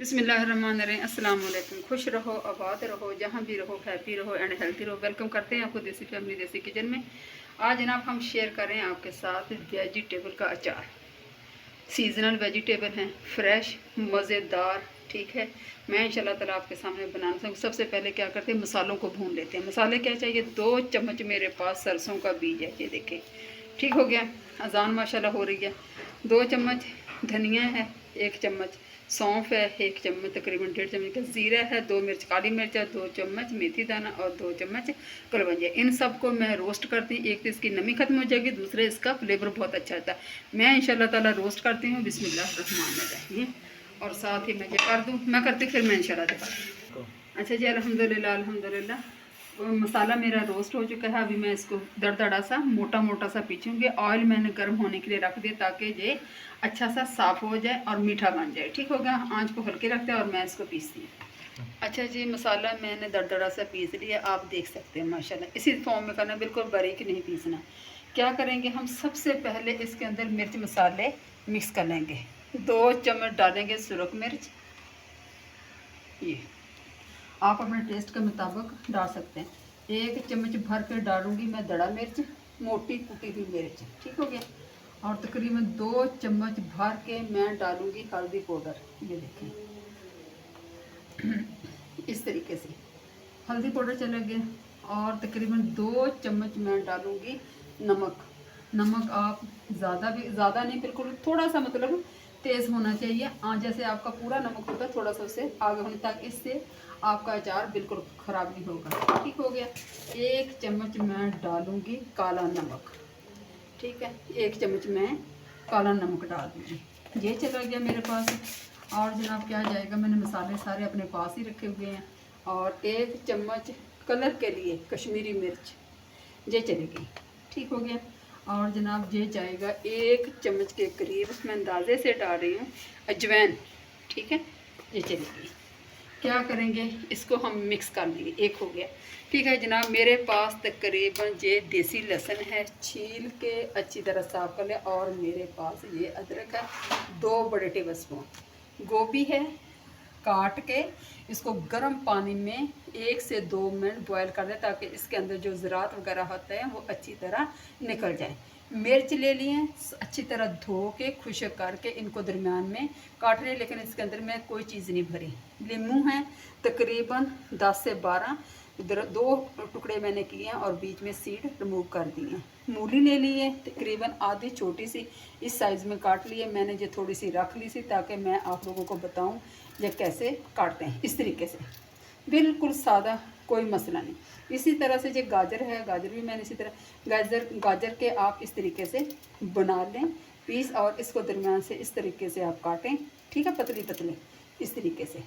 बिस्मिल्लाहिर्रहमानिर्रहीम। अस्सलाम वालेकुम। खुश रहो, आबाद रहो, जहाँ भी रहो हैप्पी रहो एंड हेल्थी रहो। वेलकम करते हैं आपको देसी फैमिली देसी किचन में। आज जनाब हम शेयर कर रहे हैं आपके साथ वेजिटेबल का अचार। सीजनल वेजिटेबल हैं, फ्रेश, मज़ेदार। ठीक है, मैं इंशाल्लाह ताला आपके सामने बनाना सकूँ। सबसे पहले क्या करते हैं, मसालों को भून लेते हैं। मसाले क्या चाहिए, 2 चम्मच मेरे पास सरसों का बीज है, ये देखें। ठीक हो गया, अजान माशाल्लाह हो रही है। 2 चम्मच धनिया है, 1 चम्मच सौंफ है, 1 चम्मच तकरीबन 1.5 चम्मच का ज़ीरा है, 2 मिर्च काली मिर्च है, 2 चम्मच मेथी दाना और 2 चम्मच कलवंजे। इन सब को मैं रोस्ट करती हूँ। एक तो इसकी नमी खत्म हो जाएगी, दूसरा इसका फ्लेवर बहुत अच्छा आता है। मैं इंशाल्लाह ताला रोस्ट करती हूँ। बिस्मिल्लाहिर्रहमानिर्रहीम। और साथ ही मैं ये कर दूँ, मैं करती फिर मैं इंशाल्लाह दिखाती हूँ। अच्छा जी, अल्हम्दुलिल्लाह अल्हम्दुलिल्लाह। मसाला मेरा रोस्ट हो चुका है। अभी मैं इसको दरदड़ा सा मोटा मोटा सा पीछूँगी। ऑयल मैंने गर्म होने के लिए रख दिया ताकि ये अच्छा सा साफ़ हो जाए और मीठा बन जाए। ठीक हो गया, आंच को हल्के रखते हैं और मैं इसको पीसती हूँ। अच्छा जी, मसाला मैंने दरदड़ा सा पीस लिया, आप देख सकते हैं माशाल्लाह। इसी फॉर्म में करना, बिल्कुल बारीक नहीं पीसना। क्या करेंगे हम, सबसे पहले इसके अंदर मिर्च मसाले मिक्स कर लेंगे। 2 चम्मच डालेंगे सुरख मिर्च, ये आप अपने टेस्ट के मुताबिक डाल सकते हैं। 1 चम्मच भर कर डालूंगी मैं दड़ा मिर्च, मोटी कुटी हुई मिर्च। ठीक हो गया। और तकरीबन 2 चम्मच भर के मैं डालूंगी हल्दी पाउडर, ये देखें इस तरीके से हल्दी पाउडर चला गया। और तकरीबन 2 चम्मच मैं डालूंगी नमक। नमक आप ज़्यादा नहीं, बिल्कुल थोड़ा सा, मतलब तेज़ होना चाहिए। जैसे आपका पूरा नमक होता है, थोड़ा सा उससे आगे होने, ताकि इससे आपका अचार बिल्कुल ख़राब नहीं होगा। ठीक हो गया। 1 चम्मच मैं डालूंगी काला नमक। ठीक है, 1 चम्मच मैं काला नमक डाल दूँगी। ये चला गया मेरे पास। और जनाब क्या जाएगा, मैंने मसाले सारे अपने पास ही रखे हुए हैं। और 1 चम्मच कलर के लिए कश्मीरी मिर्च, ये चलेगी। ठीक हो गया। और जनाब ये जाएगा 1 चम्मच के करीब, मैं अंदाजे से डाल रही हूँ, अजवाइन। ठीक है, ये चलेगी। क्या करेंगे, इसको हम मिक्स कर लेंगे। एक हो गया। ठीक है जनाब, मेरे पास तकरीबन ये देसी लहसुन है, छील के अच्छी तरह साफ़ कर लिया। और मेरे पास ये अदरक है, 2 बड़े टेबल स्पून। गोभी है, काट के इसको गर्म पानी में 1 से 2 मिनट बॉयल कर दें, ताकि इसके अंदर जो ज़रात वगैरह होता है वो अच्छी तरह निकल जाए। मिर्च ले लिए, अच्छी तरह धो के खुश्क करके इनको दरमियान में काट लिए, लेकिन इसके अंदर में कोई चीज़ नहीं भरी। लीमू है तकरीबन 10 से 12, 2 टुकड़े मैंने किए हैं और बीच में सीड रिमूव कर दिए हैं। मूली ले ली है तकरीबन आधी, छोटी सी इस साइज़ में काट लिए मैंने, जो थोड़ी सी रख ली थी ताकि मैं आप लोगों को बताऊं ये कैसे काटते हैं। इस तरीके से बिल्कुल सादा, कोई मसला नहीं। इसी तरह से जो गाजर है, गाजर भी मैंने इसी तरह गाजर के आप इस तरीके से बना लें पीस, और इसको दरमियान से इस तरीके से आप काटें। ठीक है, पतली पतली इस तरीके से,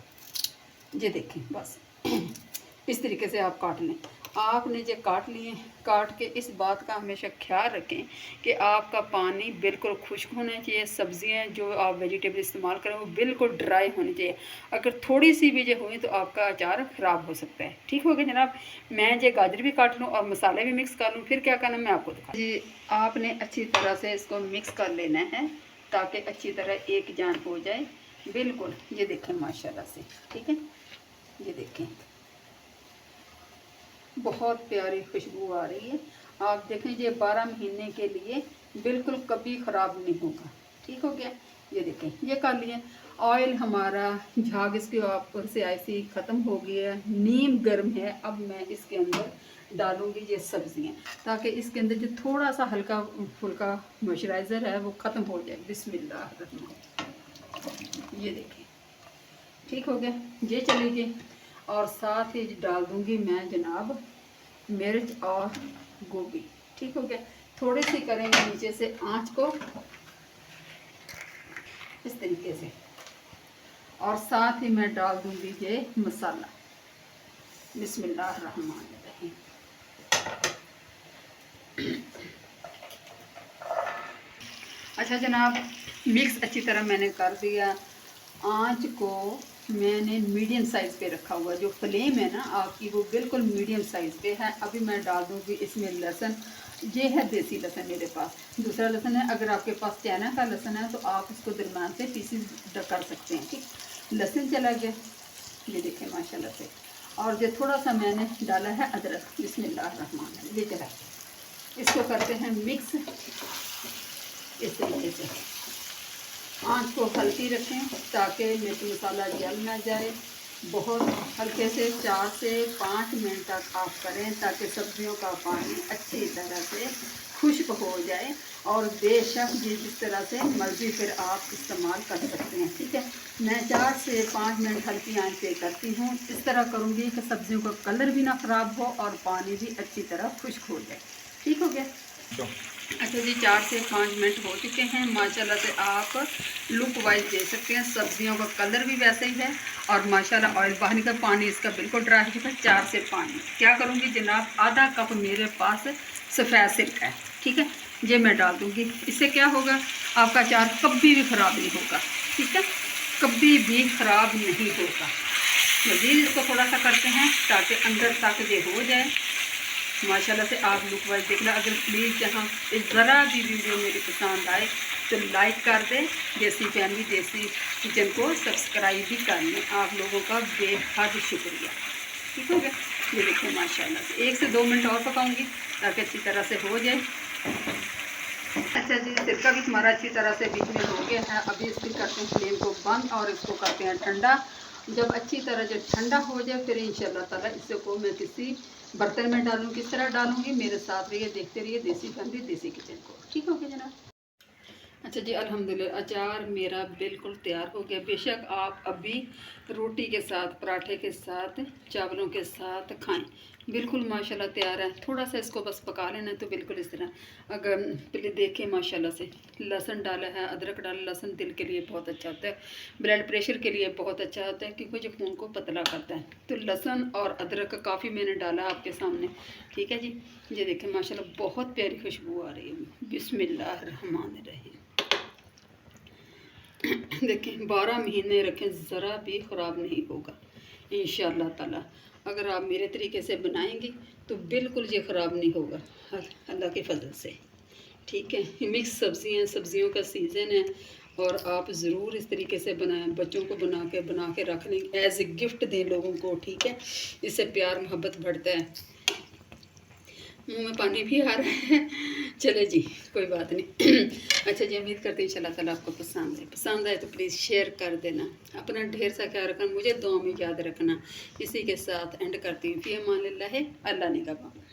ये देखें बस इस तरीके से आप काट लें। आपने जो काट लिए, काट के इस बात का हमेशा ख्याल रखें कि आपका पानी बिल्कुल खुश्क होना चाहिए। सब्जियां जो आप वेजिटेबल इस्तेमाल करें वो बिल्कुल ड्राई होनी चाहिए। अगर थोड़ी सी भी जो हुई तो आपका अचार ख़राब हो सकता है। ठीक हो गया जनाब, मैं जो गाजर भी काट लूँ और मसाले भी मिक्स कर लूँ, फिर क्या करना मैं आपको दिखा जी। आपने अच्छी तरह से इसको मिक्स कर लेना है ताकि अच्छी तरह एक जान हो जाए बिल्कुल। ये देखें माशाल्लाह से, ठीक है, ये देखें बहुत प्यारी खुशबू आ रही है। आप देखें ये 12 महीने के लिए बिल्कुल कभी ख़राब नहीं होगा। ठीक हो गया, ये देखें ये कर लिए। ऑयल हमारा झाग इसके ऊपर से ऐसी ख़त्म हो गई है, नीम गर्म है। अब मैं इसके अंदर डालूंगी ये सब्जियां, ताकि इसके अंदर जो थोड़ा सा हल्का फुल्का मॉइस्चराइज़र है वो ख़त्म हो जाए। बिस्मिल्लाह, ये देखें ठीक हो गया, ये चली गई। और साथ ही डाल दूंगी मैं जनाब मिर्च और गोभी। ठीक हो गया, थोड़ी सी करेंगे नीचे से आंच को इस तरीके से। और साथ ही मैं डाल दूंगी ये मसाला। बिस्मिल्लाहिर्रहमानिर्रहीम। अच्छा जनाब, मिक्स अच्छी तरह मैंने कर दिया। आंच को मैंने मीडियम साइज़ पे रखा हुआ, जो फ्लेम है ना आपकी वो बिल्कुल मीडियम साइज़ पे है। अभी मैं डाल दूँगी इसमें लहसुन। ये है देसी लहसुन मेरे पास, दूसरा लहसुन है। अगर आपके पास चाइना का लहसुन है तो आप इसको दरमियान से पीसेस कर सकते हैं। ठीक, लहसुन चला गया, ये देखें माशाल्लाह से। और ये थोड़ा सा मैंने डाला है अदरक, बिस्मिल्लाहिर्रहमानिर्रहीम, ये चला। इसको करते हैं मिक्स इस तरीके से। आँच को हल्की रखें ताकि मिर्च मसाला जल ना जाए। बहुत हल्के से 4 से 5 मिनट तक आप करें ताकि सब्जियों का पानी अच्छी तरह से खुश्क हो जाए। और बेशक जिस तरह से मर्ज़ी फिर आप इस्तेमाल कर सकते हैं, ठीक है। मैं 4 से 5 मिनट हल्की आंच पे करती हूँ। इस तरह करूँगी कि सब्जियों का कलर भी ना ख़राब हो और पानी भी अच्छी तरह खुश्क हो जाए। ठीक हो गया। अच्छा जी, 4 से 5 मिनट हो चुके हैं। माशाल्लाह से आप लुक वाइज दे सकते हैं, सब्जियों का कलर भी वैसे ही है और माशाल्लाह ऑयल बाहर निकल, पानी इसका बिल्कुल ड्राई हो चुका है। 4 से 5 मिनट क्या करूँगी जनाब, आधा कप मेरे पास सफ़ेद सिरका है, ठीक है, ये मैं डाल दूँगी। इससे क्या होगा, आपका अचार कभी भी ख़राब नहीं होगा, ठीक है, कभी भी ख़राब नहीं होगा। मज़ीद इसको थोड़ा सा करते हैं ताकि अंदर तक ये हो जाए। माशाल्लाह से आप लुक वाइज देखना। अगर प्लीज़ जहाँ ज़रा भी वीडियो मेरी पसंद आए तो लाइक कर दें। देसी फैमिली देसी किचन को सब्सक्राइब भी कर लें, आप लोगों का बेहद शुक्रिया। ठीक हो गया, ये देखिए माशाल्लाह से 1 से 2 मिनट और पकाऊंगी ताकि अच्छी तरह से हो जाए। अच्छा जी, सिरका भी हमारा अच्छी तरह से बीच में हो गया है। अभी इसकी करते हैं फ्लेम को बंद और इसको करते हैं ठंडा। जब अच्छी तरह जब ठंडा हो जाए फिर इंशाल्लाह ताला इसको मैं किसी बर्तन में डालूँ। किस तरह डालूँगी, मेरे साथ रहिए, देखते रहिए देसी फैमिली देसी किचन को। ठीक हो गया जनाब। अच्छा जी, अल्हम्दुलिल्लाह अचार मेरा बिल्कुल तैयार हो गया। बेशक आप अभी रोटी के साथ, पराठे के साथ, चावलों के साथ खाएं, बिल्कुल माशाल्लाह तैयार है। थोड़ा सा इसको बस पका लेना तो बिल्कुल इस तरह। अगर पहले देखें माशाल्लाह से लहसुन डाला है, अदरक डाला। लहसुन दिल के लिए बहुत अच्छा होता है, ब्लड प्रेशर के लिए बहुत अच्छा होता है क्योंकि जो खून को पतला करता है। तो लहसुन और अदरक काफ़ी मैंने डाला आपके सामने, ठीक है जी। ये देखें माशाल्लाह बहुत प्यारी खुशबू आ रही है। बिस्मिल्लाहिर्रहमानिर्रहीम। देखिए 12 महीने रखें, ज़रा भी ख़राब नहीं होगा इंशाअल्लाह ताला। अगर आप मेरे तरीके से बनाएंगी तो बिल्कुल ये ख़राब नहीं होगा अल्लाह के फजल से, ठीक है। मिक्स सब्जियां, सब्जियों का सीज़न है और आप ज़रूर इस तरीके से बनाएं। बच्चों को बना के रख लें, एज ए गिफ्ट दें लोगों को, ठीक है। इससे प्यार मोहब्बत बढ़ता है। मुंह में पानी भी आ रहा है। चले जी, कोई बात नहीं। अच्छा जी, उम्मीद करते हैं इंशाल्लाह ताला आपको पसंद आए तो प्लीज़ शेयर कर देना। अपना ढेर सा ख्याल रखना, मुझे दुआ में याद रखना। इसी के साथ एंड करती हूँ। फ़ी अमानिल्लाह, अल्लाह निगहबान।